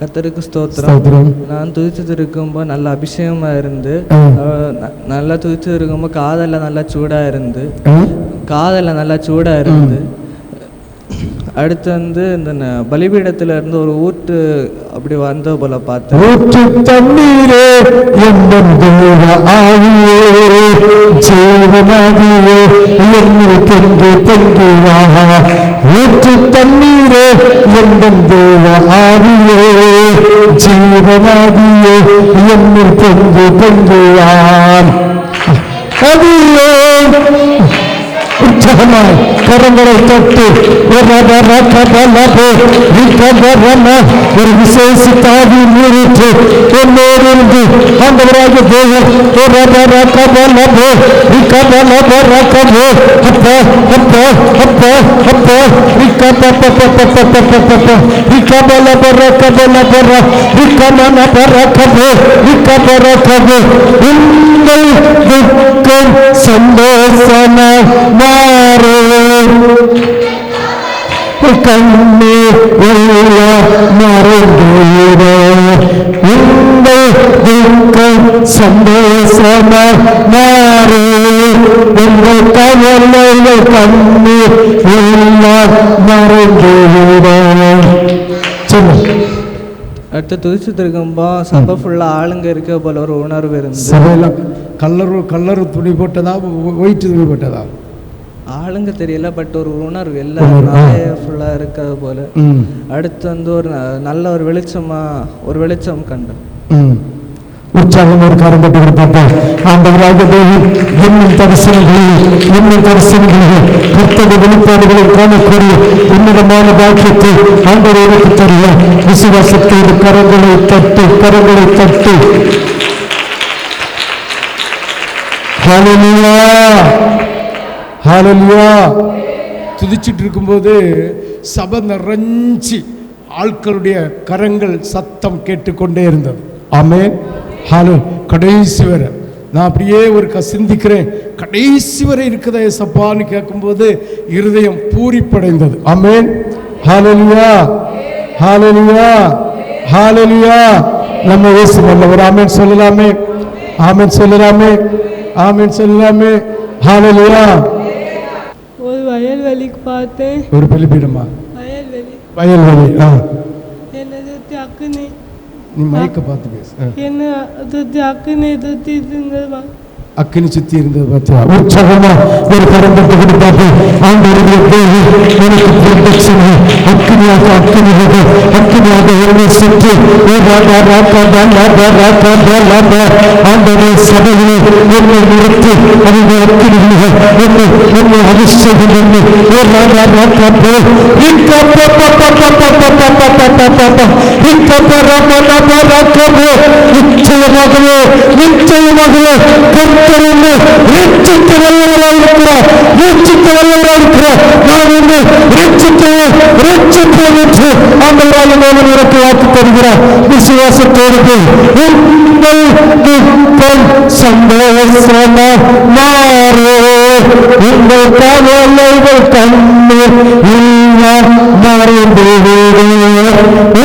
கர்த்தருக்கு ஸ்தோத்திரம். நான் துதிச்சுட்டு இருக்கும்போது நல்ல அபிஷேகமா இருந்து, நல்லா துதிச்சுட்டு இருக்கும்போது காதெல்லாம் நல்லா சூடா இருந்து அடுத்து வந்து இந்த பலிபீடத்துல இருந்து ஒரு ஊற்று அப்படி வந்த போல பார்த்தேன். ஊற்று தண்ணீரே எந்தன் தேவ ஆவியே ஜீவனாகியே என்னுக்கென்று பொங்கி வா. ஊற்று தண்ணீரே எந்தன் தேவ ஆவியே ஜீவனாகியே என்னுக்கென்று பொங்கி வா. அதிலே உற்சாகமாய் கரங்களை தட்டு ஒரு விசேஷத்தாவி நீரிட்டு என்னோடு ஆண்டவராக தேவன் சந்தோஷமாய் மாறு கண்ணே மறந்தீர உங்கள் துக்கம் சந்தோஷமாய் மாறு உங்கள் கவலைகள் கண்ணே எல்லாம் மறந்தீர. அடுத்து துதிச்சுட்டு இருக்கும்போ சபை ஃபுல்லா ஆளுங்க இருக்க போல ஒரு உணர்வு இருந்து. சபையெல்லாம் கல்லறு துணி போட்டதா ஒயிட் துணி போட்டதா ஆளுங்க தெரியல, பட் ஒரு உணர்வு எல்லாம் ஃபுல்லா இருக்கிறது போல. அடுத்து வந்து ஒரு நல்ல ஒரு வெளிச்சம் கண்டேன். உற்சாகம் ஒரு காரம் கட்டி கொடுப்பார்கள். ஆண்டவராக தேவன் இன்னும் தரிசனங்களில் கர்த்தருடைய வெளிப்பாடுகளை காணக்கூடிய உன்னதமான பாக்கியத்தை ஆண்டவருக்கு தருக. விசுவாசத்தோடு கரங்களை தட்டு. ஹல்லேலூயா ஹல்லேலூயா. துதிச்சிட்டு இருக்கும்போது சபை நிறைஞ்சி ஆட்களுடைய கரங்கள் சத்தம் கேட்டுக்கொண்டே இருந்தது. ஆமென். ஹலோ. கடைசி வரை நான் அப்படியே ஒரு சிந்திக்கிறேன். கடைசி வரை இருக்குதா ஏசப்பான்னு கேட்கும்போது இருதயம் பூரிப்படைந்தது. ஆமென். ஹல்லேலூயா ஹல்லேலூயா ஹல்லேலூயா. நம்ம இயேசு நல்லவர். ஆமென் சொல்லலாமே. ஹல்லேலூயா. ஒரு வயல்வெளிக்கு பார்த்தேன். ஒரு பலிபீடமா? வயல்வெளி. என்னது அக்குனி. நீ மைக்க பார்த்து பேசு. என்ன அக்குனி அக்கினி சுத்தி இருந்தது பார்த்தியா? உற்சாகமா ஒரு கரம்பட்டு கொடுத்தார்கள். ஆண்டவருடைய எனக்கு ப்ரொடெக்ஷன் அக்கினியாக என்னை சுற்றி ஆண்டவருடைய சபையிலே என்னை நிறுத்தி அந்த அக்கினிகள் என்னை அபிஷேகம் பண்ணி நிச்சயமாகவே கர்த்தரிலே ரட்சித்து வல்லவராயிருக்கிறார். நான் வந்து ரட்சிப்பேன் என்று ஆண்டவராகிய தேவன் எனக்கு வாக்கு தருகிறார். விசுவாசத்தோடு உங்கள் துக்கம் சந்தோஷமாய் மாறு. உங்கள் கவலைகள் கண்ணீர் எல்லாம் மறந்துவிடு.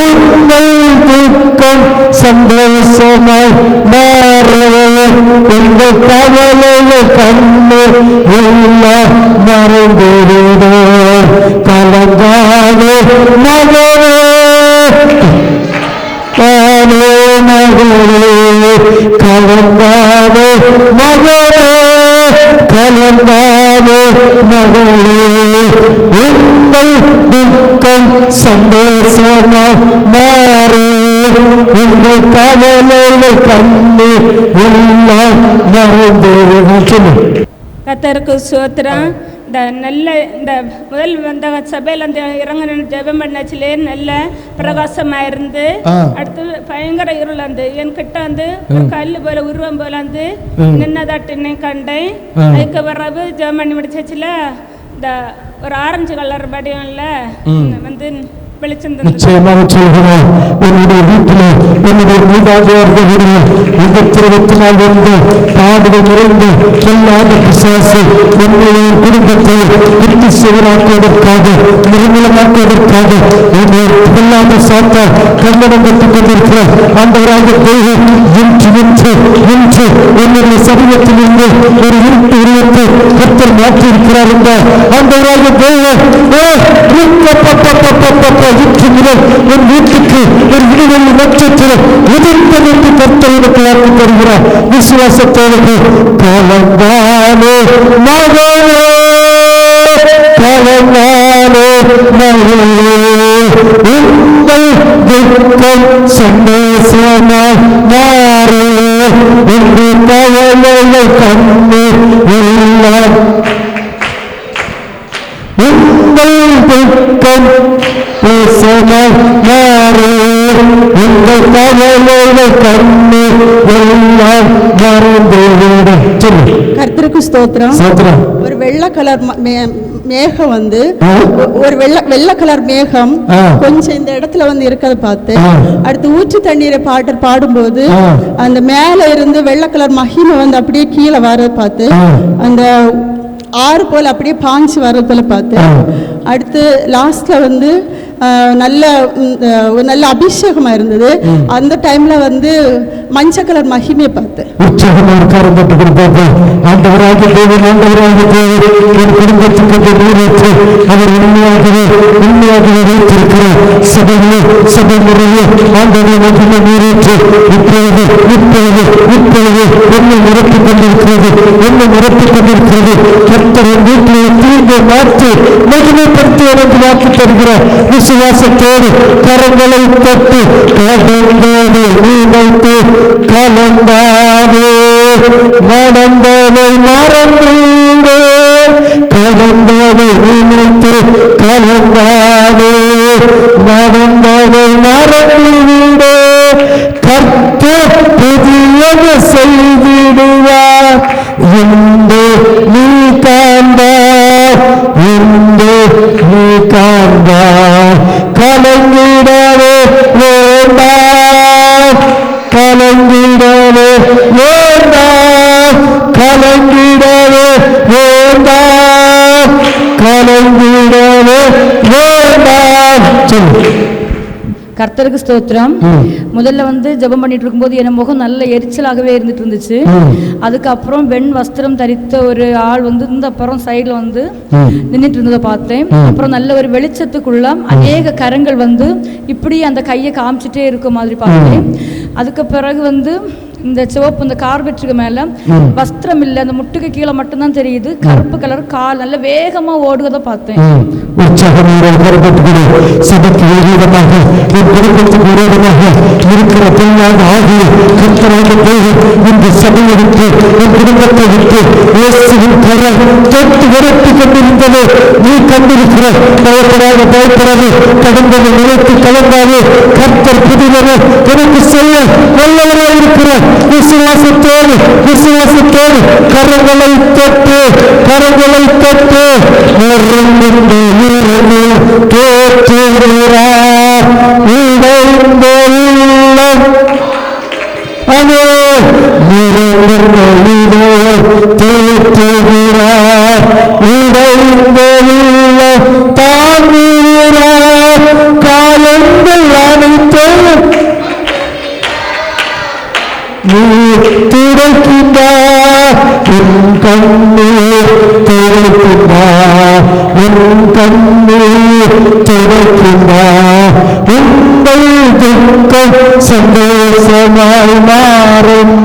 உங்கள் துக்கம் சந்தோஷமாய் மாறு. உங்கள் கவலைகள் கண்ணீர் எல்லாம் மறந்துவிடு. கலங்காதே மகளே, கலங்காதே மகளே, உங்கள் துக்கம் சந்தோஷமாய் மாறு. உங்கள் கவலைகள் கண்ணீர் எல்லாம் மறந்துவிடு. கர்த்தருக்கு ஸ்தோத்திரம். இந்த முதல் வந்த சபையில் அந்த இறங்க ஜெபம் பண்ணச்சிலே நல்ல பிரகாசமா இருந்து, அடுத்து பயங்கர இருள் வந்து என் கிட்ட வந்து கல்லு போல உருவம் போல வந்து நின்னதாட்டு கண்டேன். அதுக்கு பிறகு ஜெபம் பண்ணி முடிச்சச்சுல இந்த ஒரு ஆரஞ்சு கலர் வடிவம்ல வந்து வெளிச்சம் தந்தது. நிச்சயமாக சொல்கிறோம், என்னுடைய வீட்டில் என்னுடைய மூதாதையர்களுடைய இந்த 24 வந்து பாடுகள் நிறைந்து சொல்லாத பிசாசு என்னுடைய குடும்பத்தை விட்டு சிவராக்குவதற்காக நிர்மூலமாக்குவதற்காக சொல்லாத சாத்தா கண்ணடம் கட்டுக் கொண்டிருக்கிற ஆண்டவராக தெய்வம் இன்று என்னுடைய சரீரத்திலிருந்து ஒரு இருட்டு உருவத்தை கர்த்தர் மாற்றியிருக்கிறார் என்ற ஆண்டவராக தெய்வம் இன்று முதல் என் வீட்டுக்கு ஒரு விடுதலை நட்சத்திரம் உதிர்த்தது என்று கர்த்தர் எனக்கு வாக்கு தருகிறார். விசுவாசத்தோடு கலங்காலே மகளே, கலங்காலே மகளே, உங்கள் துக்கம் சந்தோஷமாய் மாறு என்று கவலைகள் கண்ணு எல்லாம் உங்கள் துக்கம் பேசமாய் மாறு உங்கள் கவலைகள் கண்ணு எல்லாம் மறந்துவிட. சொல்லு. கர்த்தருக்கு ஸ்தோத்திரம். ஒரு வெள்ளை கலர் மேகம் வந்து ஒரு வெள்ளை கலர் மேகம் கொஞ்சம் இந்த இடத்துல வந்து இருக்கிறத பார்த்து அடுத்து ஊற்று தண்ணீரை பாடும்போது அந்த மேல இருந்து வெள்ளை கலர் மகிமை வந்து அப்படியே கீழே வர்றத பார்த்து அந்த ஆறு போல் அப்படியே பாஞ்சு வர்றதில் பார்த்து அடுத்து லாஸ்ட்ல வந்து நல்ல அபிஷேகமாக இருந்தது. அந்த டைம்ல வந்து மஞ்சள் கலர் மகிமையை பார்த்தேன். விசுவாசத்தோடு கரங்களை தொட்டு கடந்தோடு நீனைத்து கலந்தாதே நடந்ததை மறந்தீரே கடந்ததை நினைத்து கலந்தாதே நடந்ததை மறந்தீரே கர்த்தர் புதியது செய்திடுவார் என்று நீ காண்பார் என்று நீ காண்பார் கலங்கிடவே வேண்டாம் கலங்கிடவே வேண்டாம் கலங்கிடவே வேண்டாம் கலங்கிடவே வேண்டாம். சொல்லு. கர்த்தருக்கு ஸ்தோத்திரம். முதல்ல வந்து ஜெபம் பண்ணிட்டு இருக்கும்போது என் முகம் நல்ல எரிச்சலாகவே இருந்துட்டு இருந்துச்சு. அதுக்கப்புறம் வெண் வஸ்திரம் தரித்த ஒரு ஆள் வந்து இந்த அப்புறம் சைட்ல வந்து நின்றுட்டு இருந்ததை பார்த்தேன். அப்புறம் நல்ல ஒரு வெளிச்சத்துக்குள்ள அநேக கரங்கள் வந்து இப்படி அந்த கையை காமிச்சிட்டே இருக்க மாதிரி பார்த்தேன். அதுக்கு பிறகு வந்து இந்த சிவப்பு இந்த கார்பெட்டுக்கு மேல வஸ்திரம் இல்லை, அந்த முட்டுக்கு கீழே மட்டும்தான் தெரியுது. கருப்பு கலர் கால் நல்ல வேகமா ஓடுவதை பார்த்தேன். சபைக்கு விரோதமாக என் குடும்பத்துக்கு விரோதமாக இருக்கிற பொல்லாத ஆகிய கர்த்தராக தேவன் இந்த சபையை விட்டு என் குடும்பத்தை விட்டு இயேசுவின் கரம் தொட்டு விரட்டி கொண்டிருந்தது நீ கண்டிருக்கிற. பயப்படாது கடந்ததை நினைத்து கலந்தாது. கர்த்தர் புதியவர் எனக்கு சொல்ல வல்லவராக இருக்கிற விசுவாசத்தோடு கரங்களை தொட்டு தோற்றுகிறார் இடைந்த உள்ளம் அதோ தோற்றுகிறார் இடைந்த உள்ளம் தாங்குகிறார் காலங்கள் அனைத்தும் துடைக்கின்றார் உன் கண்ணீர் துடைக்கின்றார் உன் கண்ணீர் துடைக்கின்றார் உங்கள் துக்கம் சந்தோஷமாய் மாறும்.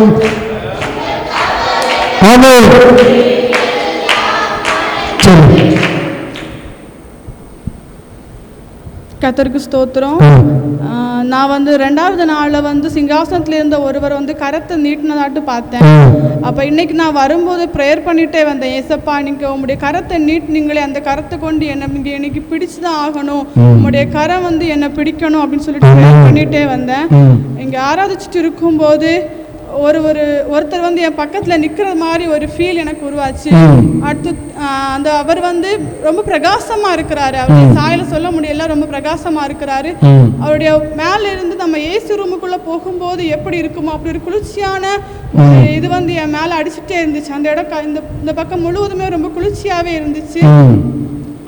ஆமென். கர்த்தருக்கு ஸ்தோத்திரம். நான் வந்து 2வது நாளில் வந்து சிங்காசனத்தில் இருந்த ஒருவர் வந்து கரத்தை நீட்டினதாட்டு பார்த்தேன். அப்போ இன்னைக்கு நான் வரும்போது ப்ரேயர் பண்ணிட்டே வந்தேன். ஏசப்பா, நீங்கள் உங்களுடைய கரத்தை நீட்டினீங்களே, அந்த கரத்தை கொண்டு என்னை இன்னைக்கு பிடிச்சு தான் ஆகணும், உங்களுடைய கரம் வந்து என்னை பிடிக்கணும் அப்படின்னு சொல்லிட்டு ப்ரேயர் பண்ணிட்டே வந்தேன். இங்கே ஆராதிச்சுட்டு இருக்கும்போது ஒருத்தர் வந்து என் பக்கத்தில் நிற்கிற மாதிரி ஒரு ஃபீல் எனக்கு உருவாச்சு. அடுத்து அவர் வந்து ரொம்ப பிரகாசமாக இருக்கிறாரு. அவருடைய சாயல சொல்ல முடியல, ரொம்ப பிரகாசமாக இருக்கிறாரு. அவருடைய மேலே இருந்து நம்ம ஏசி ரூமுக்குள்ளே போகும்போது எப்படி இருக்குமோ அப்படி ஒரு குளிர்ச்சியான இது வந்து என் மேலே அடிச்சுட்டே இருந்துச்சு. அந்த இடம் இந்த பக்கம் முழுவதுமே ரொம்ப குளிர்ச்சியாகவே இருந்துச்சு.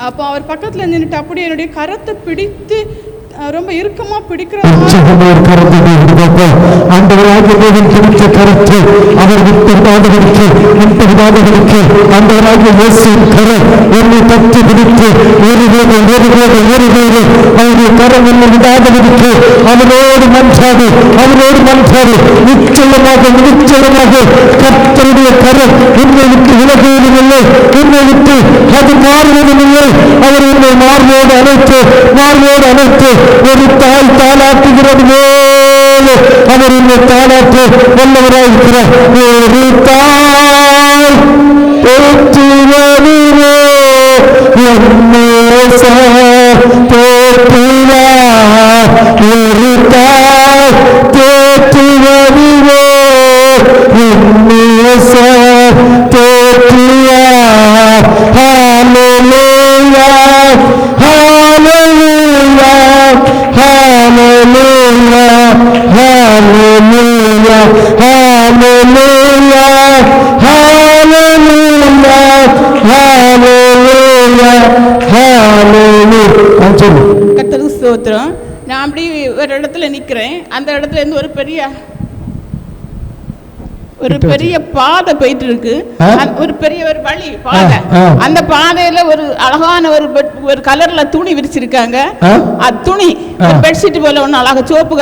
அப்போ அவர் பக்கத்தில் நின்றுட்டு அப்படியே என்னுடைய கரத்தை பிடித்து ரொம்ப இறுக்கமா பிடிக்கிற கருத்து அவர் விட்டதாதவருக்கு ஆண்டவராகிய இயேசுவின் கரம் என்னை தட்டி பிடித்து ஒருவேளை அவருடைய கரம் என்னை விடாதவருக்கு அவரோடு மன்றாடு நிச்சயமாக கர்த்தருடைய கரம் என்னை விட்டு விலகுவதில்லை, என்னை விட்டு அது மாறுவதில்லை. அவர் என்னை மார்போடு அழைத்து ஒரு தாய் தாளாட்டுகிறது போல அவர் என்னை தாளாட்டு வல்லவராயிருக்கிறார். ஒரு தாய் போற்றுவதிலே போற்றுவார், ஒரு தாய் போற்றுவதிலே போற்றுவார். ஹல்லேலூயா ஹல்லேலூயா ஹல்லேலூயா ஹல்லேலூயா ஹல்லேலூயா ஹல்லேலூயா ஹல்லேலூயா ஹல்லேலூயா. கர்த்தருக்கு ஸ்தோத்திரம். நான் அப்படி ஒரு இடத்துல நிற்கிறேன். அந்த இடத்துல இருந்து ஒரு பெரிய பாதை போயிட்டு இருக்கு. ஒரு பெரிய ஒரு வழி பாதை. அந்த பாதையில ஒரு அழகான ஒரு கலர்ல துணி விரிச்சிருக்காங்க. அது துணி பெட்ஷீட் போல ஒண்ணு அழகா சோப்பு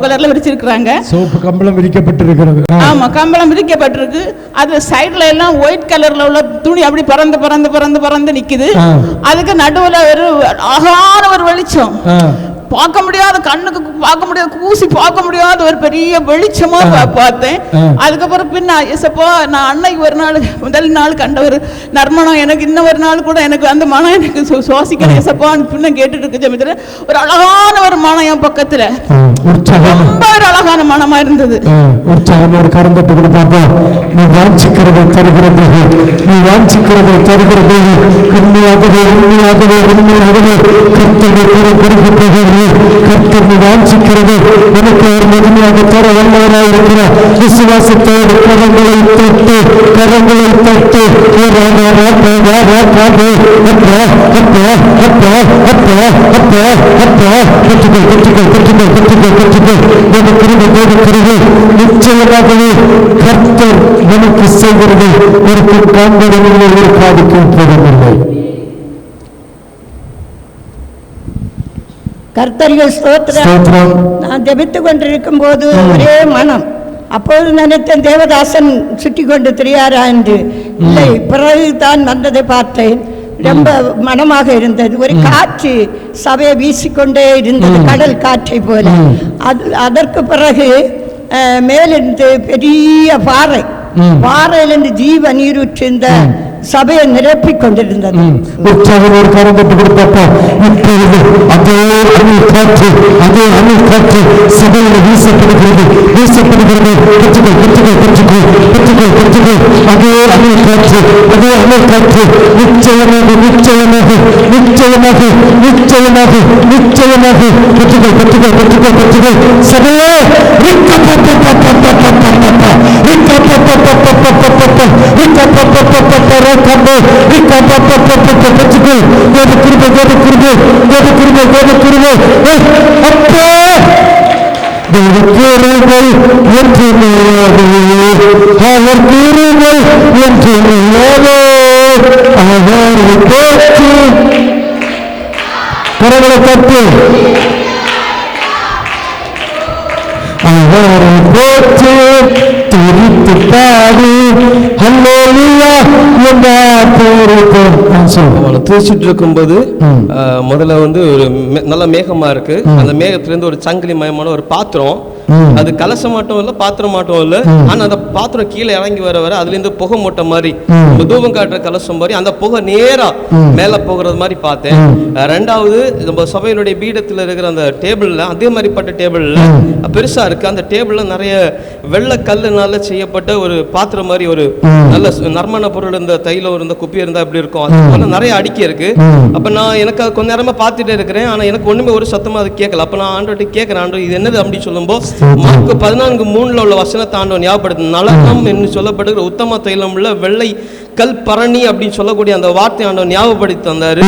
கலர்ல விரிச்சிருக்காங்க. சோப்பு கம்பளம் விரிக்கப்பட்டிருக்கிறது. ஆமா, கம்பளம் விரிக்கப்பட்டிருக்கு. அது சைடுல எல்லாம் ஒயிட் கலர்ல உள்ள துணி அப்படி பறந்து நிக்குது. அதுக்கு நடுவுல ஒரு அழகான ஒரு வெளிச்சம், பார்க்க முடியாத, கண்ணுக்கு பார்க்க முடியாத, கூசி பார்க்க முடியாத ஒரு பெரிய வெளிச்சமா பார்த்தேன். அதுக்கப்புறம் பின்ன எசப்பா, நான் அன்னைக்கு ஒரு நாள் முதல் நாள் கண்ட ஒரு நறுமணம் எனக்கு இன்னும் ஒரு நாள் கூட எனக்கு அந்த மனம் எனக்கு சுவாசிக்கிறேன் எசப்பான்னு பின்ன கேட்டுட்டு இருக்கு. ஜெபத்துல ஒரு அழகான ஒரு மனம் என் பக்கத்துல, ரொம்ப ஒரு அழகான மனமா இருந்தது. உற்சாகம் ஒரு கரந்தட்டு கொடுப்பாப்பா. நீ வாஞ்சிக்கிறதை தருகிறது, உண்மையாகவே கர்த்தர் வாஞ்சிக்கிறது எனக்கு ஒரு மகிமையாக தர வல்லவராயிருக்கிறார். விசுவாசத்தோடு கரங்களை தட்டு நிச்சயமாகவே கர்த்தர் நமக்கு செய்கிறது ஒரு காண்பதில்லை, ஒரு காதுக்கும் போவதில்லை. கர்த்தருக்கு ஸ்தோத்திரம். நான் ஜெபித்துக் கொண்டிருக்கும் போது ஒரே மனம். அப்போது நினைத்தேன் தேவதாசன் சுற்றி கொண்டு திரியாரா என்று. இல்லை, பிறகுதான் வந்ததை பார்த்தேன். ரொம்ப மனமாக இருந்தது. ஒரு காற்று சபையை வீசிக்கொண்டே இருந்தது, கடல் காற்றை போல. அதற்கு பிறகு மேலிருந்து பெரிய பாறையிலிருந்து ஜீவ நீரூற்று இந்த சபையை நிரப்பிக் கொண்டிருந்தது. உற்சாகம் ஒரு கரந்தட்டு கொடுப்பா. இப்பொழுது அதே அணில் காற்று சபையில் வீசப்படுகிறது. அதே அணில் காற்று நிச்சயமாக சபையே கரங்களை தட்டு அவரை போற்று துரித்து பாடு ஹல்லேலூயா என்ற பேரிட்டு தூசிட்டு இருக்கும்போது முதல்ல வந்து ஒரு நல்ல மேகமா இருக்கு. அந்த மேகத்துல இருந்து ஒரு சங்கிலி மயமான ஒரு பாத்திரம், அது கலசம் மட்டும் இல்ல பாத்திரம் மட்டும் இல்ல, ஆனா அந்த பாத்திரம் கீழே இறங்கி வர வர அதுல இருந்து புகை மூட்டை மாதிரி தூபம் காட்டுற கலசம் மாதிரி அந்த புகை நேரா மேல போகிறது மாதிரி பார்த்தேன். ரெண்டாவது நம்ம சபையினுடைய பீடத்துல இருக்கிற அந்த டேபிள்ல அதே மாதிரிப்பட்ட டேபிள்ல பெருசா இருக்கு. அந்த டேபிள்ல நிறைய வெள்ளை கல்லுனால செய்யப்பட்ட ஒரு பாத்திரம் மாதிரி ஒரு நல்ல நறுமண பொருள் இருந்த தைலம் இருந்த குப்பி இருந்தா எப்படி இருக்கும் அது போல நிறைய அடுக்கி இருக்கு. அப்ப நான் எனக்கு கொஞ்ச நேரமா பார்த்துட்டே இருக்கிறேன். ஆனா எனக்கு ஒண்ணுமே ஒரு சத்தமா அது கேட்கல. அப்ப நான் ஆண்டவர்கிட்ட கேட்கிறேன், ஆண்டவர் இது என்னது அப்படின்னு சொல்லும்போது மார்க் 14:3 உள்ள வசனத்தை ஆண்டவர் ஞாபகப்படுத்து. நலகம் என்று சொல்லப்படுகிற உத்தம தைலம் உள்ள வெள்ளை கல் பரணி அப்படின்னு சொல்லக்கூடிய அந்த வார்த்தை ஆண்டவர் ஞாபகப்படுத்தி தந்தாரு.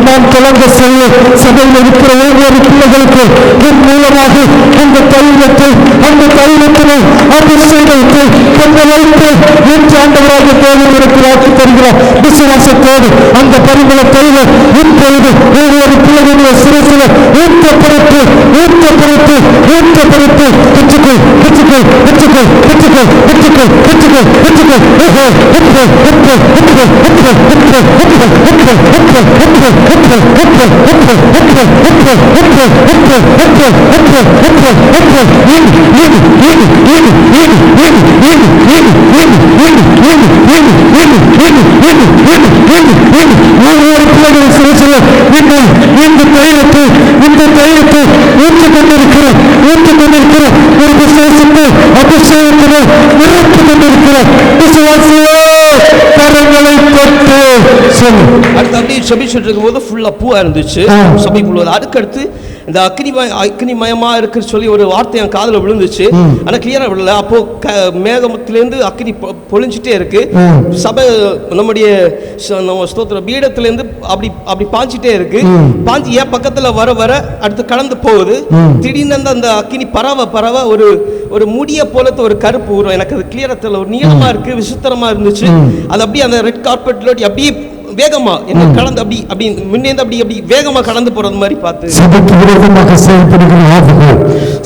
நான் கலந்த செல்ல சபையில் இருக்கிற ஒவ்வொரு பிள்ளைகளுக்கு என் மூலமாக அந்த தைலத்தை அபிஷேகத்தை கொண்டு வைத்து என்று ஆண்டவராக தேவனுக்கு வாக்கு தருகிறார். விசுவாசத்தோடு அந்த பரிமள தைலம் இப்பொழுது ஒவ்வொரு பிள்ளைகளுடைய சிறுசில ஊற்றப்படுத்து அடுத்து அப்படியே செபிச்சுட்டு இருக்கும் போது ஃபுல்லா பூவா இருந்துச்சு சபை முழுவதும். அதுக்கடுத்து இந்த அக்னிமயமா இருக்குன்னு சொல்லி ஒரு வார்த்தை என் காதுல விழுந்துச்சு. ஆனா கிளியரா விழல. அப்போ மேகத்திலேருந்து அக்னி பொழிஞ்சிட்டே இருக்கு. சபை நம்முடைய ஸ்தோத்திர பீடத்திலேருந்து அப்படி பாஞ்சிட்டே இருக்கு. பாஞ்சி என் பக்கத்துல வர வர அடுத்து கடந்து போகுது. திடீர்னு அந்த அக்னி பரவ ஒரு முடிய போலத்த ஒரு கருப்பு உருவம். எனக்கு அது கிளியரா தெரியல. ஒரு நீளமா இருக்கு, விசித்திரமா இருந்துச்சு. அது அப்படியே அந்த ரெட் கார்பெட்ல அப்படியே வேகமா என்ன கடந்து அப்படி முன்னேந்து அப்படி வேகமா கடந்து போறது மாதிரி பார்த்து சபைக்கு விரோதமாக செயல்படுகிற ஆவிகள்,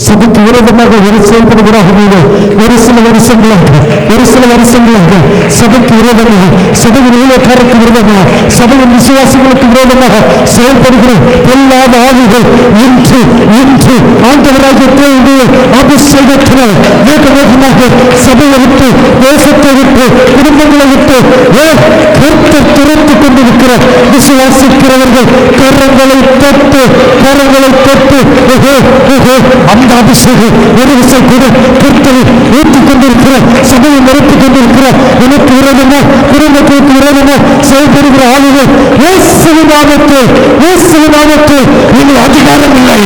சபைக்கு விரோதமாக செயல்படுகிற ஆவிகள் ஒரு சில வருஷங்களாக சபைக்கு விரோதமாக, சபையின் ஊழியக்காரருக்கு விரோதமாக, சபையின் விசுவாசிகளுக்கு விரோதமாக செயல்படுகிற பொல்லாத ஆவிகள் இன்று ஆண்டவராக தேவனுடைய அபிஷேகத்தினால் வேகமாக சபையை விட்டு, தேசத்தை விட்டு, குடும்பங்களை விட்டு கர்த்தர் துரத்து கொண்டிருக்கிற விசுவாசிக்கிறவர்கள் கரங்களை தொட்டு அந்த அபிஷேகம் ஒரு விஷயம் கூட கர்த்தரை ஊற்றிக் கொண்டிருக்கிற, சபையை நிரப்பிக் கொண்டிருக்கிற, எனக்கு விரோதமோ குடும்பத்திற்கு விரோதமோ செயல்படுகிற ஆளுநர் இயேசுவின் நாமத்தில் இனி அதிகாரம் இல்லை,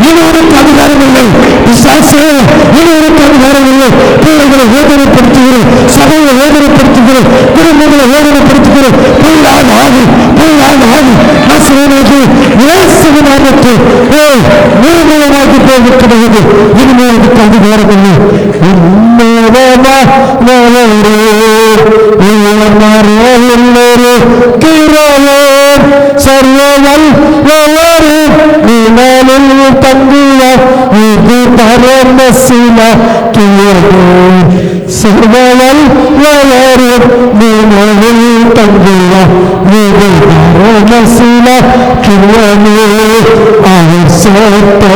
இவருக்கு அதிகாரம் இல்லை, பிசாசே இவருக்கு அதிகாரம் இல்லை. பிள்ளைகளை வேதனைப்படுத்துகிறோம், சபையை வேதனைப்படுத்துகிறோம், குடும்பங்களை வேதனைப்படுத்துகிறோம். பொல்லாத ஆவி நசரேயனாகிய இயேசுவின் நாமத்தில் நிர்மூலமாகி போய்விட்டது. இனிமேல் அதுக்கு அதிகாரம் இல்லை. சர்வவல் தங்குவ இது பரமசில சர்வவல் தங்குவ இது பரமசில அவர் சேர்த்து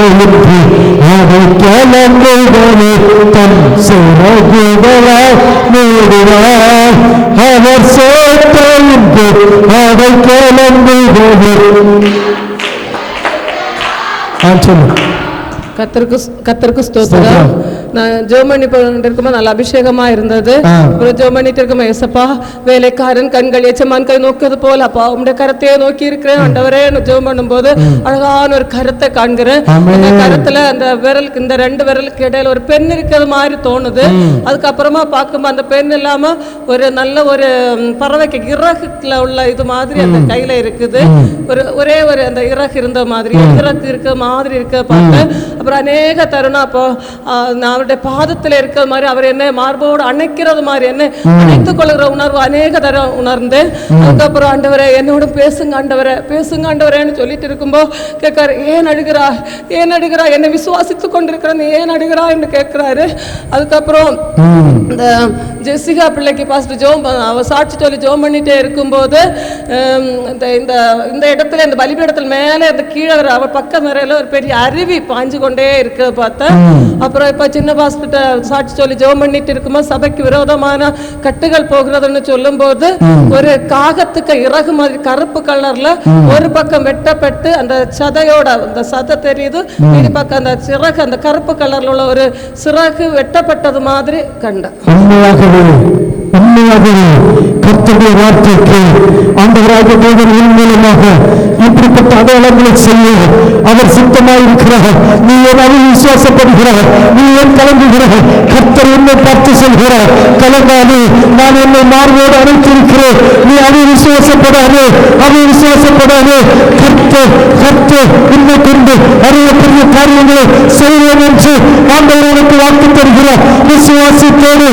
அதை கிளம்புவனே தன் சிறகுகளால் மூடுவார். அவர் சேர்த்து அதை கிளம்புவனே. கத்தருக்கு ஸ்தோத்திரம். நான் ஜெர்மனி இருக்கும்போது நல்ல அபிஷேகமா இருந்தது. ஒரு ஜெர்மனி இருக்கும்போது ஏசப்பா வேலைக்காரன் கண்கள் எச்சமான் கை நோக்கியது போல அப்பா உங்களுடைய கரத்தையே நோக்கி இருக்கிறேன் ஆண்டவரே. ஜெபம் பண்ணும்போது அழகான ஒரு கரத்தை காண்கிறேன். அந்த கரத்துல அந்த விரலுக்கு இந்த 2 விரலுக்கு இடையில ஒரு பெண் இருக்கிறது மாதிரி தோணுது. அதுக்கப்புறமா பார்க்கும்போது அந்த பெண் இல்லாம ஒரு நல்ல ஒரு பறவைக்கு இறகுல உள்ள இது மாதிரி அந்த கையில இருக்குது. ஒரே ஒரு அந்த இறகு இருந்த மாதிரி இறகு இருக்க மாதிரி இருக்க பார்த்தேன். அப்புறம் அநேக தருணம் அப்போ நான் அவருடைய பாதத்தில் இருக்கிற மாதிரி அவர் என்ன மார்போடு அணைக்கிறது மாதிரி என்ன அணைத்துக் கொள்கிற உணர்வு அநேக தரம் உணர்ந்தேன். அதுக்கப்புறம் ஆண்டவரே என்னோட பேசுங்க ஆண்டவரேன்னு சொல்லிட்டு இருக்கும்போது கேட்காரு, ஏன் அழுகிறா என்னை விசுவாசித்து கொண்டிருக்கிற நீ ஏன் அழுகிறா என்று கேட்கிறாரு. அதுக்கப்புறம் இந்த ஜெசிகா பிள்ளைக்கு பாஸ்டர் அவ சாட்சி சொல்லி ஜோம் பண்ணிட்டே இருக்கும்போது இந்த இடத்துல இந்த பலிபீடத்தில் மேலே அந்த கீழே அவ பக்கம் வரையில ஒரு பெரிய அருவி பாஞ்சு கொண்டே இருக்கிறத பார்த்தேன். அப்புறம் இப்ப சின்ன பாஸ்கிட்ட சாட்சி சொல்லி ஜோம் பண்ணிட்டு இருக்கும்போது சபைக்கு விரோதமான கட்டுகள் போகிறதுன்னு சொல்லும் போது ஒரு காகத்துக்கு இறகு மாதிரி கருப்பு கலர்ல ஒரு பக்கம் வெட்டப்பட்டு அந்த சதையோட அந்த சதை தெரியுது, இது பக்கம் அந்த சிறகு அந்த கருப்பு கலர்ல உள்ள ஒரு சிறகு வெட்டப்பட்டது மாதிரி கண்டேன். கர்த்தருடைய வார்த்தைக்கு ஆண்டவராகிய தேவன் மூலமாக இப்படிப்பட்ட அடையாளங்களை செய்ய அவர் சித்தமாயிருக்கிறார். நீ ஏன் அவன் விசுவாசப்படுகிறார், நீ ஏன் கலங்குகிறார்? கர்த்தர் என்னை பார்த்து சொல்கிறார், கலங்காது, நான் என்னை மார்போடு அழைத்திருக்கிறேன், நீ அவன் விசுவாசப்படாது. கர்த்தர் உன்னை கொண்டு அறியக்கூடிய காரியங்களை செய்வேன் என்று ஆண்டவர் எனக்கு வாக்கு தருகிறார். விசுவாசத்தோடு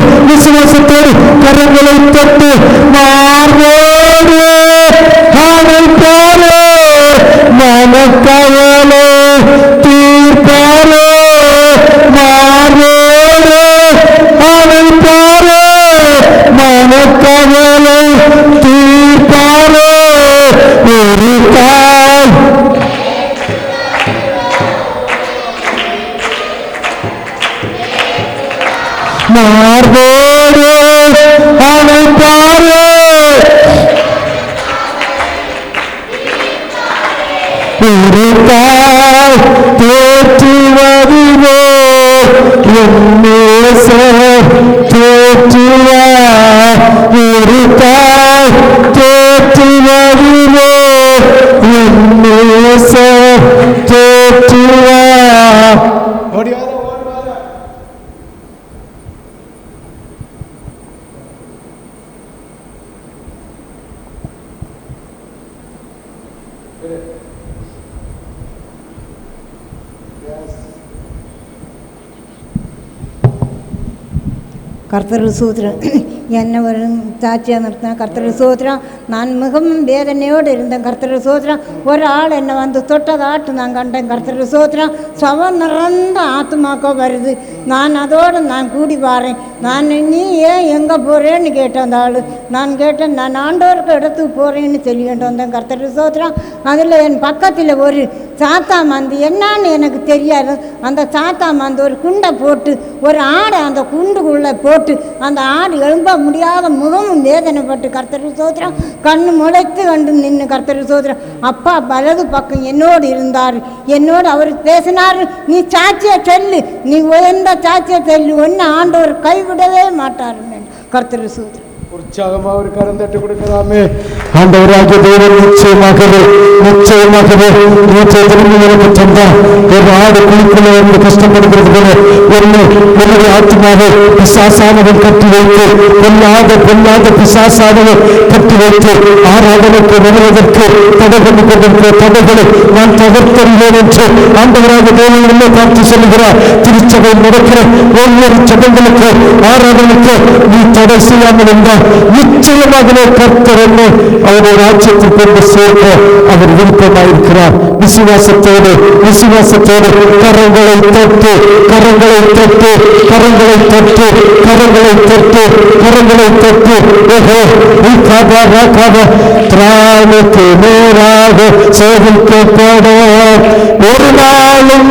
கரங்களை தொட்டு மார்போடு அழைப்பாரே, மனக்கவலை தீர்ப்பாரே, மார்போடு அழைப்பாரே, மனக்கவலை தீர்ப்பாரே. ஒரு தாய் மார்போடு அழைப்பாரே, ஒரு தாய் தேற்றுவதிலோ தேற்றுவார், ஒரு தாய் தேற்றுவதிலோ தேற்றுவார். கர்த்தர் சூத்திரம் என்னை ஒரு சாட்சியாக நிறுத்தினேன். கர்த்தர் சூத்திரம் நான் மிகவும் வேதனையோடு இருந்தேன். கர்த்தர் சூத்திரம் ஒரு ஆள் என்னை வந்து தொட்டதாட்டு நான் கண்டேன். கர்த்தர் சூத்திரம் சவம் நிறந்த ஆத்துமாக்கோ வருது. நான் அதோடு நான் கூடி வாரேன். நான் நீ ஏன் எங்கே போகிறேன்னு கேட்டேன். அந்த ஆள் நான் கேட்டேன், நான் ஆண்டவருக்கு இடத்துக்கு போகிறேன்னு சொல்லிக்கிட்டு வந்தேன். கர்த்தர் சூத்திரம் அதில் என் பக்கத்தில் ஒரு சாத்தா மாந்து என்னான்னு எனக்கு தெரியாது. அந்த சாத்தா மாந்து ஒரு குண்டை போட்டு ஒரு ஆடை அந்த குண்டுக்குள்ளே போட்டு அந்த ஆடு எழும்ப முடியாத முகமும் வேதனைப்பட்டு கர்த்தர் சோத்திரம் கண்ணு முளைத்து கண்டு நின்று கர்த்தர் சோத்திரம் அப்பா வலது பக்கம் என்னோடு இருந்தார். என்னோடு அவர் பேசினார், நீ சாட்சியை சொல்லு, நீ உயர்ந்த சாட்சியை சொல்லு, ஒன்று ஆண்டவர் கைவிடவே மாட்டார். கர்த்தர் சோத்திரம் உற்சாகமாக ஒரு கரந்தட்டு கொடுக்கலாமே. ஆண்டவராகிய தேவன் நிச்சயமாகவே எனக்கு சொன்னார், ஒரு ஆடு குழிக்குள்ள வந்து கஷ்டப்படுகிறது போல என்னுடைய ஆத்மாவை பிசாசானவன் கட்டி வைத்து பொல்லாத பிசாசானவன் கட்டி வைத்து ஆராதனைக்கு வருவதற்கு தடைகளை நான் தகர்த்தறிவேன் என்று ஆண்டவராகிய தேவன் என்னை பார்த்து சொல்லுகிறார். திருச்சபை நடக்கிற ஒவ்வொரு சபைகளுக்கு ஆராதனைக்கு நீ தடை செய்யாமல் இருந்தால் நிச்சயமாகவே கர்த்தர் என்னை அவருடைய ராஜ்யத்தில் கொண்டு சேர்க்க அவர் விருப்பமாயிருக்கிறார். விசுவாசத்தோடு கரங்களை தொட்டு திராணுக்கு நேராக சோதிக்கப்படும் ஒரு நாளும்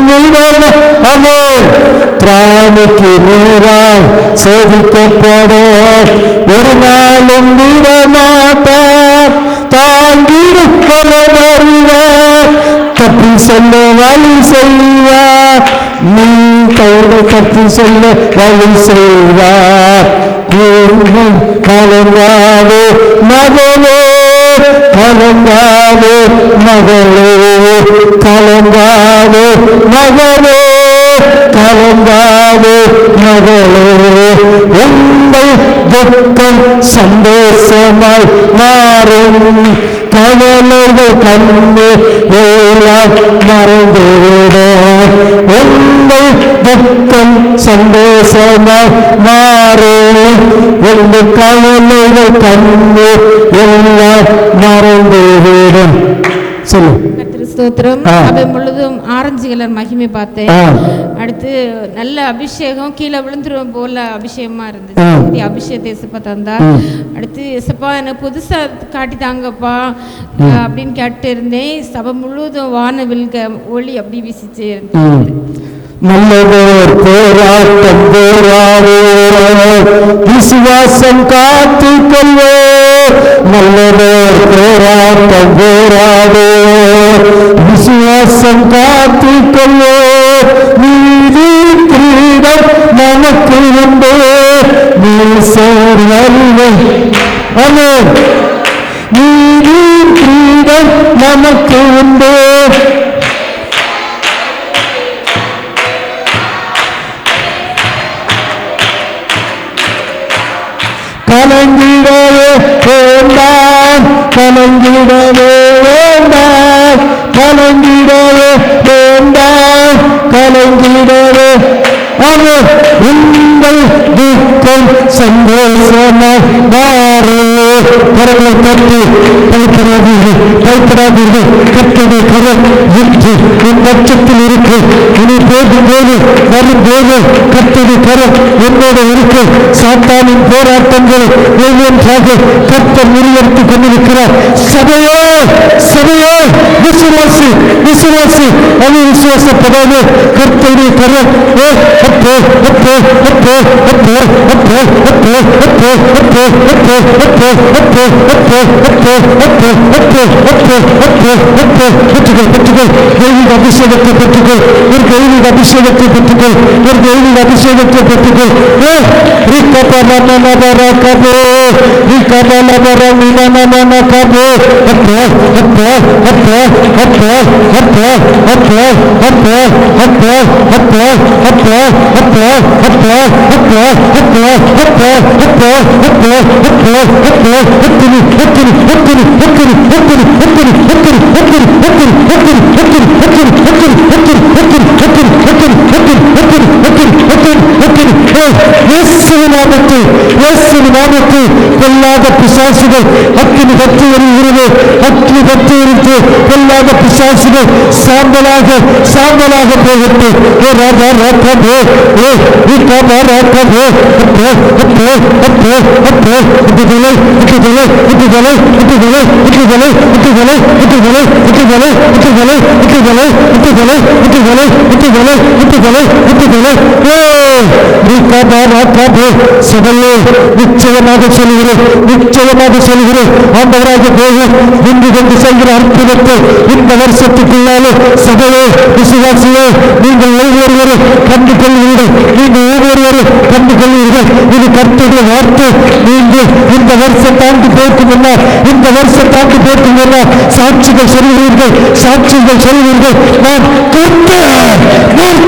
திராணுக்கு நேராக சோதிக்கப்படும் ஒரு நாளும் விடமாட்டார். தாங்கிருக்கிற வருவார், தப்பி சொல்ல வழி செய்வார். நீ கையில் தப்பி சொல்ல வழி செய்வார். கலங்காதே மகளே, கலங்காதே மகளே, கலங்காதே மகளே, கலங்காதே மகளே. உங்கள் துக்கம் சந்தோஷமாய் மாறும். கவலைகள் கண்ணு எல்லாம் மறந்துவிடும். உங்கள் துக்கம் சந்தோஷமாய் மாறும். எங்கள் கவலைகள் கண்ணு எல்லாம் மறந்துவிடும். சொல்லு. ஸ்தோத்திரம். சபை முழுதும் ஆரஞ்சு கலர் மகிமை பார்த்தேன். அடுத்து நல்ல அபிஷேகம், கீழே விழுந்துரும் போல அபிஷேகமா இருந்துச்சு. அபிஷேகத்தை எசப்பா தந்தா. அடுத்து எசப்பா எனக்கு புதுசா காட்டி தாங்கப்பா அப்படின்னு கேட்டு இருந்தேன். சபை முழுவதும் வானவில்க ஒளி அப்படி வீசிச்சு இருந்தது. நல்லதோர் போராட்டம் போராடோ, விசுவாசம் காத்து கொள்வோ. நல்லதோர் போராட்டம் போராடோ, விசுவாசம் காத்து கொள்வோ. நீதி கிரீடம் நமக்கு உண்டு, நீ சேர்வல்லை. நீதி கிரீடம் நமக்கு உண்டு. கலங்கிடவே வேண்டாம், கலங்கிடவே வேண்டாம், கலங்கிடவே வேண்டாம், கலங்கிடவே. அவர் உங்கள் துக்கம் சந்தோஷமாய் மாறும். கரங்களை தட்டி பயப்படாதீர்கள், பயப்படாதீர்கள். கர்த்தருடைய கரம் இன்று என் பட்சத்தில் இருக்கு. இனி போகும்போது வரும்போது கர்த்தருடைய கரம் என்னோடு இருக்கு. சாத்தானின் போராட்டங்கள் ஒவ்வொன்றாக கர்த்தர் முறியடித்துக் கொண்டிருக்கிறார். சபையோ சபையோ விசுவாசி விசுவாசி அது விசுவாசப்படாது. கர்த்தருடைய கரம் அப்போ அப்போ அப்போ அப்போ அப்போ அப்போ அப்போ அப்போ அப்போ அப்போ அப்போ அப்போ அப்போ அப்போ அப்போ அப்போ அப்போ அப்போ பெற்றுக்கொள் பெற்றுக்கொள். தெய்வீக அபிஷேகத்தை பெற்றுக்கொள். ஒரு தெய்வீக அபிஷேகத்தை பெற்றுக்கொள். ஒரு தெய்வீக அபிஷேகத்தை பெற்றுக்கொள். பொல்லாத பிசாசுகள் அக்கினி பற்றி வருகிறது. அக்கினி பற்றி இருந்து பொல்லாத பிசாசுகள் சாம்பலாக சாம்பலாக போகிறது. சபையே நிச்சயமாக சொல்கிறேன், நிச்சயமாக சொல்கிறேன். ஆண்டவராக போகும் நின்று கொண்டு செல்கிற அற்புதத்தை இந்த வருஷத்துக்குள்ளாலே சபையே விசுவாசியே நீங்கள் ஒவ்வொருவரும் கண்டு கொள்வீர்கள். நீங்கள் ஒவ்வொருவரும் கண்டு கொள்வீர்கள். இது கர்த்தருடைய வார்த்தை. நீங்கள் இந்த வருஷத்தாண்டு போக்கு முன்னால் இந்த வருஷத்தாண்டு போக்கு முன்னால் சாட்சிகள் சொல்வீர்கள், சாட்சிகள் சொல்வீர்கள். நான்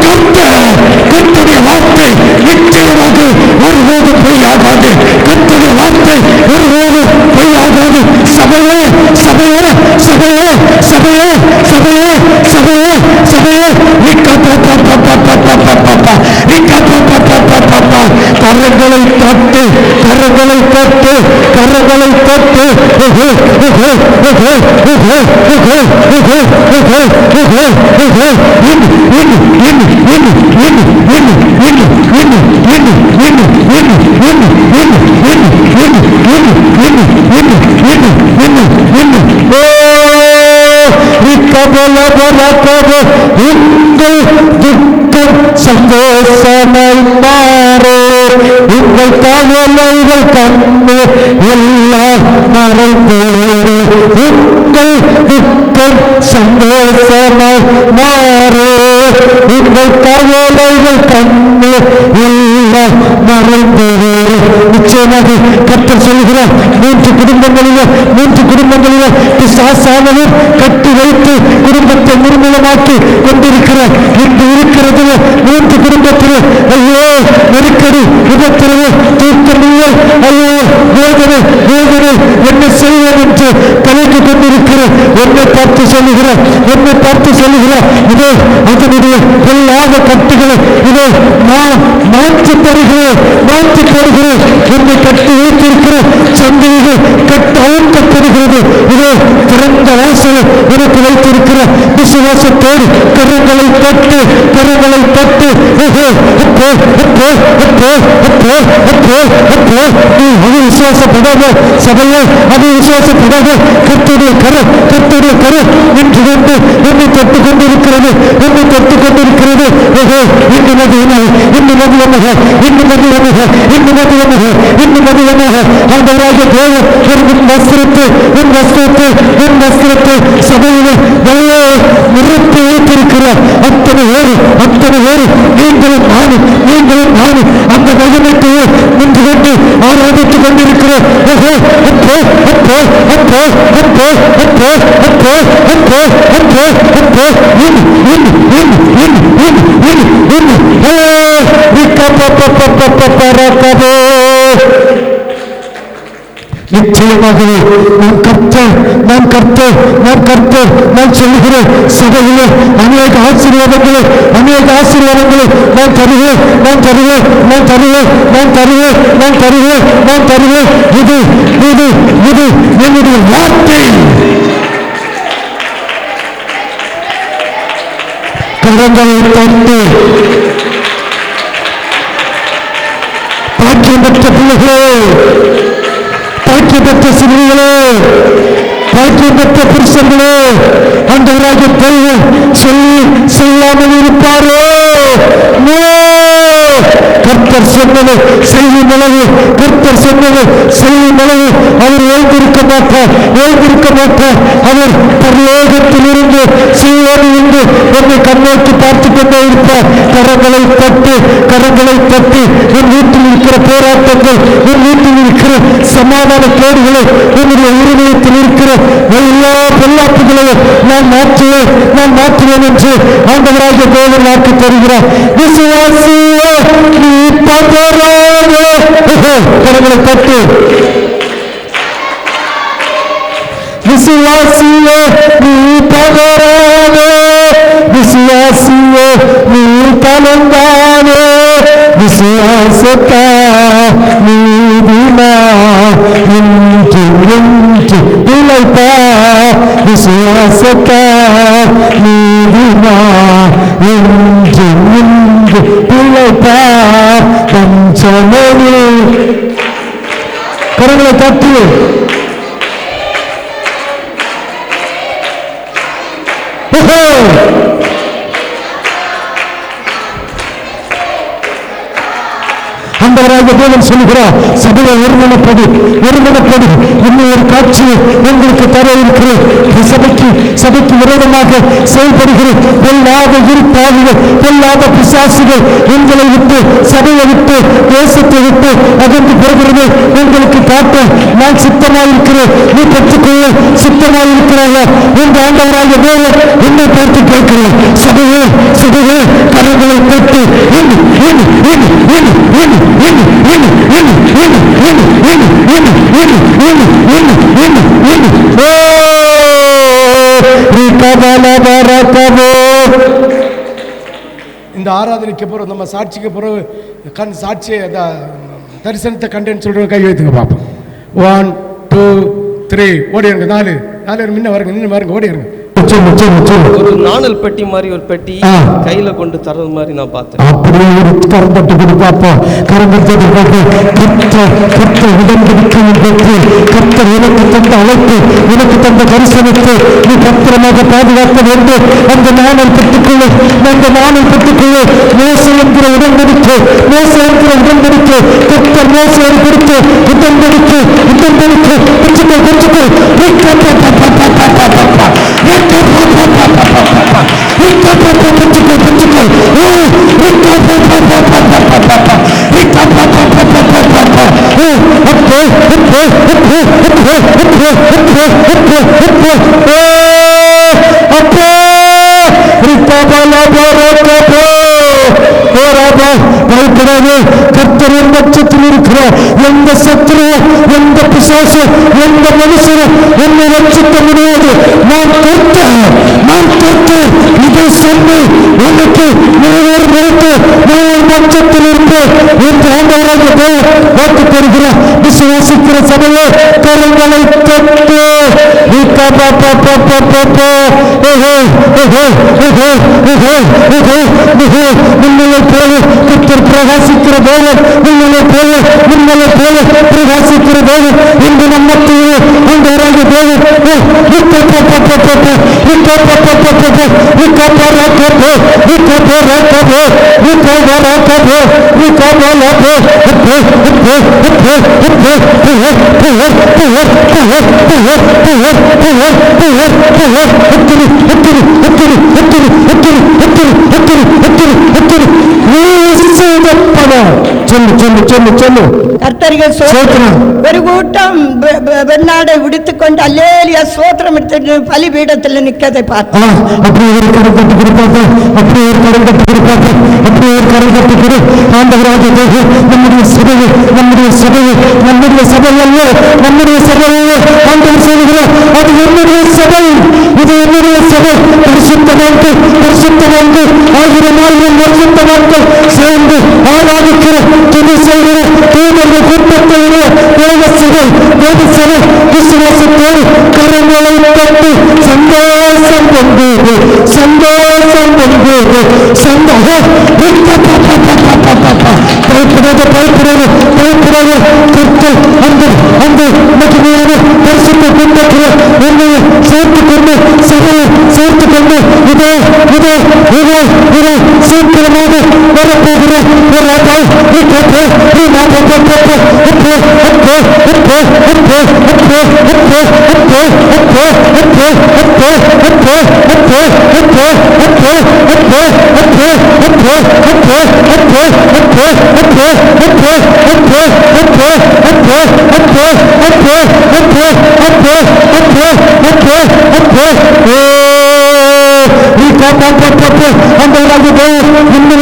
கர்த்தருடைய வார்த்தை நிச்சயமாக ஒருபோதும் பொய்யாகாது. கர்த்தருடைய வார்த்தை ஒருபோதும் பொய்யாகாது. சபையே சபையே சபையே சபையே சபையே சபையே சபையே கரங்களை தட்டு கரங்களை தட்டு கரங்களை தட்டு. சந்தோஷமாய் மாறோ. உங்கள் கவலைகள் கண்ணு எல்லாம் மறந்து. உங்கள் துக்கம் சந்தோஷமாய் மாறோ. உங்கள் கவலைகள் கண்ணு எல்லாம் மறந்து. நிச்சயமாக கர்த்தர் சொல்கிறார், மூன்று குடும்பங்களில் பிசாசானவர் கட்டி வைத்து குடும்பத்தை நிர்மூலமாக்கி கொண்டிருக்கிறார். இன்று இருக்கிறது மூன்று குடும்பத்தில் ஐயோ நெருக்கடி, விபத்திரவு, தூக்கமில்லை, ஐயோ வேதனை வேதனை, என்ன செய்வோம் என்று கலந்து கொண்டிருக்கிறார். என்னை பார்த்து சொல்லுகிறார், என்னை பார்த்து சொல்லுகிறார், இதோ அதனுடைய எல்லாத கட்டுகளை இதோ மாற்றி தருகிறேன், மாற்றி தருகிறேன். என்னை கட்டி வைத்திருக்கிற சந்தைகள் கட்டப்படுகிறது. இதோ திறந்த வாசல் எனக்கு வைத்திருக்கிற விசுவாசத்தோடு கரங்களை தட்டு, கரங்களை தட்டு. நீ விசுவாசப்படாத சபையே, அது விசுவாசப்படாத கர்த்தருடைய கரம், கர்த்தருடைய கரம் என்று கொண்டு என்னை தொட்டு கொண்டிருக்கிறது, என்னை தொட்டு கொண்டிருக்கிறது. இன்னும் மதியமாக, இன்னும் மதியமாக, இன்னும் மதியமாக, இன்னும் மதியமாக, இன்னும் மதியமாக ஆண்டவராக தேவன் என் வஸ்திரத்தை, என் வஸ்திரத்தை, என் வஸ்திரத்தை சபையில் நல்ல நிறுத்தி வைத்திருக்கிறார். அத்தனை பேரு, அத்தனை பேரு நீங்களும் நானும், நீங்களும் நானும் அந்த மகிமைத்தையே நின்று கொண்டு ஆராதித்துக் கொண்டிருக்கிறோம். நிச்சயமாகவே நான் கர்த்தர், நான் கர்த்தர், நான் கர்த்தர். நான் சொல்லுகிறேன், சபையிலே அநேக ஆசீர்வாதங்களை, அநேக ஆசீர்வாதங்களை நான் தருவேன், நான் தருவேன், நான் தருவேன், நான் தருவேன், நான் தருவேன், நான் தருவேன். இது இது இது என்னுடைய வார்த்தை. கரங்களை தட்டு. பாக்கியம் பெற்ற பிள்ளைகளே, பாக்கியம் பெற்ற சிறுமிகளே, பாக்கியம் பெற்ற புருஷர்களே, ஆண்டவராகிய தெய்வம் சொல்லி செய்யாமல் இருப்பாரோ? கர்த்தர் சொன்னது செய்யும் அளவு, கர்த்தர் சொன்னது செய்யும் அளவு அவர் எழுந்திருக்க மாட்டார், எழுந்திருக்க மாட்டார். அவர் பரலோகத்தில் இருந்து சீயோனில் இருந்து என்னை கண்ணோக்கி பார்த்து கொண்டே இருப்பார். கரங்களை தட்டி, கரங்களை தட்டி. என் வீட்டில் இருக்கிற போராட்டங்கள், என் வீட்டில் இருக்கிற சமாதான கேடுகளை, என்னுடைய இருதயத்தில் இருக்கிற எல்லா பொல்லாப்புகளையும் நான் மாற்றுவேன், நான் மாற்றுவேன் என்று ஆண்டவராகிய தேவன் வாக்கு தருகிறார். விசுவாசியே நீ பதறாதே. கரங்களை தட்டு. விசுவாசியே நீ பதறாதே, விசுவாசியே நீ கலங்காதே. விசுவாசத்தா நீதிமா இன்று இன்று இழைப்பா. விசுவாசத்தா நீதிமா இன்று இன்று இழைப்பா. பஞ்சமணி கரங்களை தட்டு. ஆண்டவராகிய தேவன் சொல்லுகிறார், சபையை ஒருமனப்படு, ஒருமனப்படு. இன்னும் ஒரு காட்சியை உங்களுக்கு தர இருக்கிறேன். சபைக்கு விரோதமாக செயல்படுகிற பொல்லாத இருப்பாவிகள், பொல்லாத பிசாசுகள் எங்களை விட்டு, சபையை விட்டு, தேசத்தை விட்டு அகன்று போகிறது. உங்களுக்கு காட்ட நான் சித்தமாயிருக்கிறேன். நீ பெற்றுக்கொள்ள சித்தமாயிருக்கிறாங்க என்று ஆண்டவராகிய தேவன் என்னை பார்த்து கேட்கிறேன். சபையே, சபையே கரங்களை தட்டு. இந்த ஆராதனைக்கு பிறகு, நம்ம சாட்சிக்கு பிறகு கண் சாட்சியை தரிசனத்தை கண்டேன்னு சொல்ற கை வைத்துங்க பார்ப்போம். 1 2 3 ஓடிடுங்க. 4 முன்ன வருங்க, நின்று பாருங்க, ஓடிடுங்க. ஒரு நாணல் பெட்டி மாதிரி ஒரு பெட்டி கையில கொண்டு தரது மாதிரி நான் பார்த்தேன். அப்படியே ஒரு கரம் தட்டு கொடு பார்ப்போம். கரம் தட்டு பார்ப்போம். கர்த்தர் உடன்படிக்கையை பெற்று, கர்த்தர் எனக்கு தந்த அழைப்பு, எனக்கு தந்த தரிசனத்தை நீ பத்திரமாக பாதுகாக்க வேண்டும். அந்த நாணல் பெற்றுக்கொள்ளு, அந்த நாணல் பெற்றுக்கொள்ளு. மோசே என்கிற உடன்படிக்கை, மோசே என்கிற உடன்படிக்கை, கர்த்தர் மோசேயை கொடுத்து உடன்படிக்கை, உடன்படிக்கை பெற்றுக்கொள், பெற்றுக்கொள். பயப்படாது. கர்த்தர் என் பட்சத்தில் இருக்கிறார். எந்த சத்துரு, எந்த பிசாசு, எந்த மனுஷனும் என்னை ரட்சிக்க முடியாது. நான் கர்த்தர், நான் கர்த்தர். இதை சொல்லி உனக்கு நான் பட்சத்தில் இருப்பேன். என்று ஆண்டவராகிய தேவன் வாக்கு தருகிறார். விசுவாசிக்கிற சபையே கரங்களை தொட்டு மின்னலை போல கர்த்தர் பிரகாசிக்கிற தேவன், மின்னலை போல பிரகாசிக்கிற தேவன் என்று நம்மத்தையே ஆண்டவராகிய தேவன் கர்த்தருக்கு ஸ்தோத்திரம். ஒரு கூட்டம் வெண்ணாடை உடுத்துக் கொண்டு அல்லேலியா ஸ்தோத்திரம் எடுத்து பலிபீடத்தில் நிற்கதை பார்த்தோம். அப்படி ஒரு கரம் கட்டி கொடுப்பாங்க, அப்படி ஒரு கரம் கட்டி கொடுப்பாங்க, அப்படி ஒரு கரம் கட்டி கொடு. ஆண்டவராக நம்முடைய சபையை நம்முடைய சபையை நம்முடைய சபையல்ல நம்முடைய சபையை ஆண்டவர் சொல்லுகிறார், அது என்னுடைய சபை, இது என்னுடைய சபை. பரிசுத்தவான்கள் பரிசுத்தவான்கள் ஆயிரம் பரிசுத்தவான்கள் சேர்ந்து ஆராதிக்கிற துணை செய்கிற தூதர்கள் கூட்டத்தையுடைய தேவசபை விசுவாசத்தோடு கரங்களை தட்டி சந்தோஷம் கொண்டது சந்தோஷம் கொண்டது பயப்படாத கர்த்தர் அந்த அந்த மகிமையான பரிசுத்த கூட்டத்தில் என்னை சேர்த்துக் கொண்டு சபையை சேர்த்துக் கொண்டு இதோ இதோ இதோ இதோ சீக்கிரமாக வரப்போகிற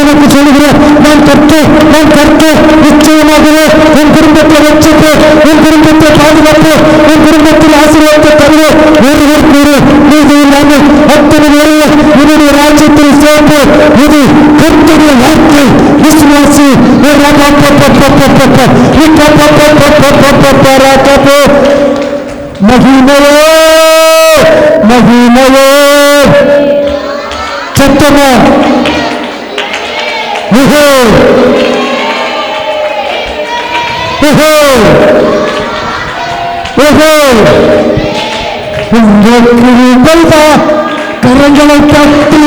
எனக்கு சொல்லுகிறேன், நான் கற்று நிச்சயமாகவே என் குடும்பத்தை வச்சுட்டு என் குடும்பத்தை பாதுகாப்பு என் குடும்பத்தில் ஆசீர்வாதத்தை தருவேன். ஒருவர் கூறு நீதி இல்லாமல் அத்தனை வேலையை என்னுடைய ராஜ்யத்தில் சேர்ந்து இது கர்த்தருடைய வார்த்தை. விசுவாசி மகிமையோ மகிமையோ சத்தமா கரங்களை தட்டி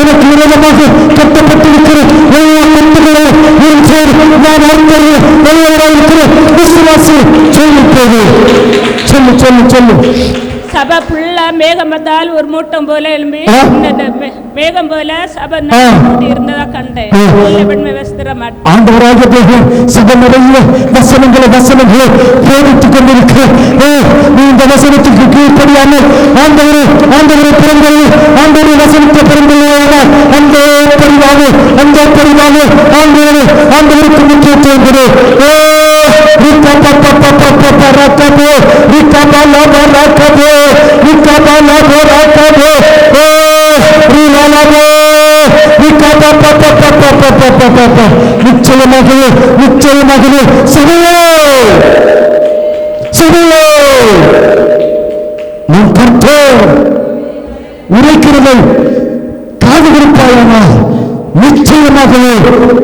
எனக்கு விரோதமாக கட்டப்பட்டிருக்கிற நான் இருக்கிற விசுவாசி சொல்லு போது சொல்லு சொல்லு சொல்லு. சபை ஃபுல்லா மேகம் வந்தால் ஒரு மூட்டம் போல எழும்பி மேகம் போல சபை இருந்ததா கண்டேன். ஆண்டவராக தேவன் சபை நிறைய வசனங்களை போதித்துக் கொண்டிருக்கிற இந்த வசனத்துக்கு கீழ்ப்படியாமல் ஆண்டவரை பிறந்தது ஆண்டவரை வசனத்தை பிறந்தது அந்த பரிவாக ஆண்டவருக்கு முக்கியத்துவம் கொடு. நிச்சயமாகவே நம் கர்த்தர் உரைக்கிறதை காது கொடுப்பாயானால் நிச்சயமாகவே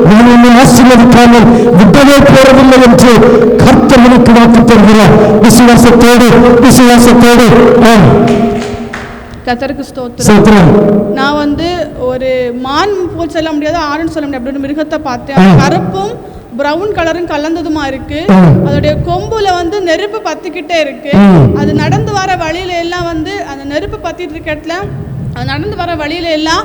நான் என்னை ஆசீர்வதிக்காமல் விட்டவே போறதில்லை என்று கர்த்தர் எனக்கு வாக்கு தருகிறார். விசுவாசத்தோடு கர்த்தருக்கு ஸ்தோத்திரம். நான் ஒரு மான் போல் சொல்ல முடியாது, ஆடுன்னு சொல்ல முடியாது, அப்படி ஒரு மிருகத்தை பார்த்தேன். கருப்பும் பிரவுன் கலரும் கலந்ததுமா இருக்கு. அதோடைய கொம்புல நெருப்பு பத்திக்கிட்டே இருக்கு. அது நடந்து வர வழியில எல்லாம் அந்த நெருப்பு பத்திட்டு இருக்க இடத்துல நடந்து வர வழியில எல்லாம்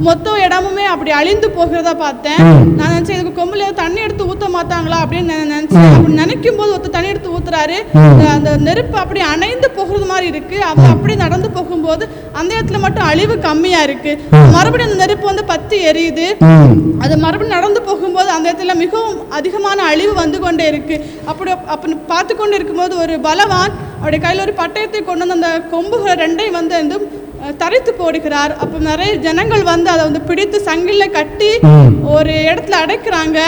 மொத்த இடமுமே அப்படி அழிந்து போகிறதா பார்த்தேன். நான் நினைச்சேன் இதுக்கு கொம்புல தண்ணி எடுத்து ஊத்த மாட்டாங்களா அப்படின்னு நினைச்சு அப்படி நினைக்கும் போது ஒருத்தர் தண்ணி எடுத்து ஊத்துறாரு. அந்த நெருப்பு அப்படி அணைந்து போகிறது மாதிரி இருக்கு. அது அப்படி நடந்து போகும்போது அந்த இடத்துல மட்டும் அழிவு கம்மியா இருக்கு. மறுபடியும் அந்த நெருப்பு வந்து பத்தி எரியுது. அது மறுபடியும் நடந்து போகும்போது அந்த இடத்துல மிகவும் அதிகமான அழிவு வந்து கொண்டே இருக்கு. அப்படி பார்த்து கொண்டு இருக்கும்போது ஒரு பலவான் அவருடைய கையில் ஒரு பட்டயத்தை கொண்டு வந்து அந்த கொம்புகள் ரெண்டையும் வந்து தரைத்து போடுகிறார். அப்போ நிறைய ஜனங்கள் வந்து அதை வந்து பிடித்து சங்கில கட்டி ஒரு இடத்துல அடைக்கிறாங்க.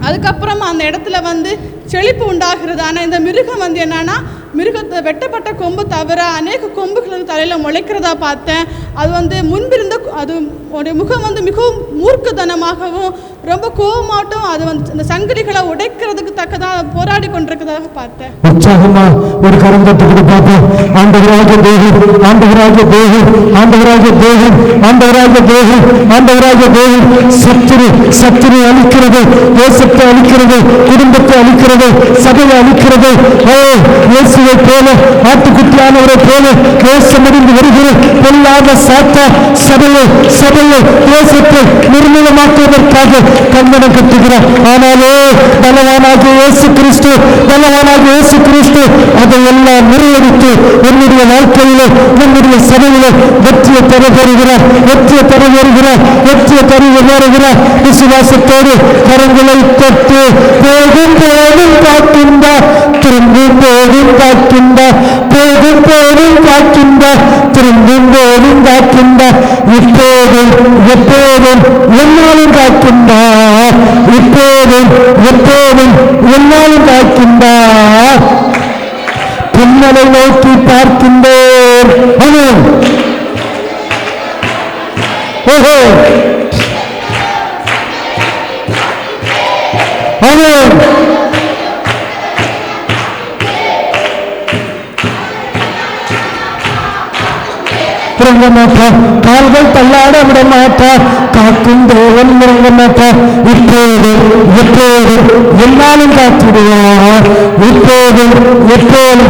அதுக்கப்புறமா அந்த இடத்துல வந்து செழிப்பு உண்டாகிறது. ஆனால் இந்த மிருகம் வந்து என்னன்னா, மிருகத்தை வெட்டப்பட்ட கொம்பு தவிர அநேக கொம்புகள் தலையில் முளைக்கிறதா பார்த்தேன். அது வந்து முன்பிருந்த அது ஒரு முகம் வந்து மிகவும் மூர்க்கதனமாகவும் ரொம்ப கோபமாட்டும் அது வந்து இந்த சங்கிலிகளை உடைக்கிறதுக்கு தக்கதாக போராடி கொண்டிருக்கிறதாக பார்த்தேன். உற்சாகமா ஒரு கரம் தட்டுக்கிட்டு பார்ப்போம். ஆண்டவராக தேவன், ஆண்டவராக தேவன், ஆண்டவராக தேவன், ஆண்டவராக தேவன், ஆண்டவராக தேவன். சத்துரு அழிக்கிறது, தேசத்தை அழிக்கிறது, குடும்பத்தை அழிக்கிறது, சபையை அழிக்கிறது. இயேசுவை போல, ஆட்டுக்குட்டியானவரை போல தேசமடைந்து வருகிற பொல்லாத சாத்தா சபையை தேசத்தை நிர்மூலமாக்குவதற்காக கங்கணம் கட்டுகிறார். ஆனாலே பலவானாகிய இயேசு கிறிஸ்து அதையெல்லாம் முறியடித்து என்னுடைய வாழ்க்கையிலே, என்னுடைய சபையிலே வெற்றியை தர வருகிறார். விசுவாசத்தோடு கரங்களை தட்டு போகும் போதும் காக்கின்றார், திரும்பும் போதும் காக்கின்றார், போகும் போதும் காக்கின்றார், திரும்பும் போதும் காக்கின்றார். இப்போதும் எப்போதும் என்னாலும் காக்கின்றார், இப்போதும் எப்போதும் என்னாலும் காக்கின்றார். பின்னலை நோக்கி பார்க்கின்றேன். ஓஹோ இறங்க மாட்டார், கால்கள் தள்ளாட விட மாட்டார், காக்கும் தேவன் இறங்க மாட்டார். இப்போது எப்போது எல்லாரும் காத்திடுவார், இப்போது எப்போது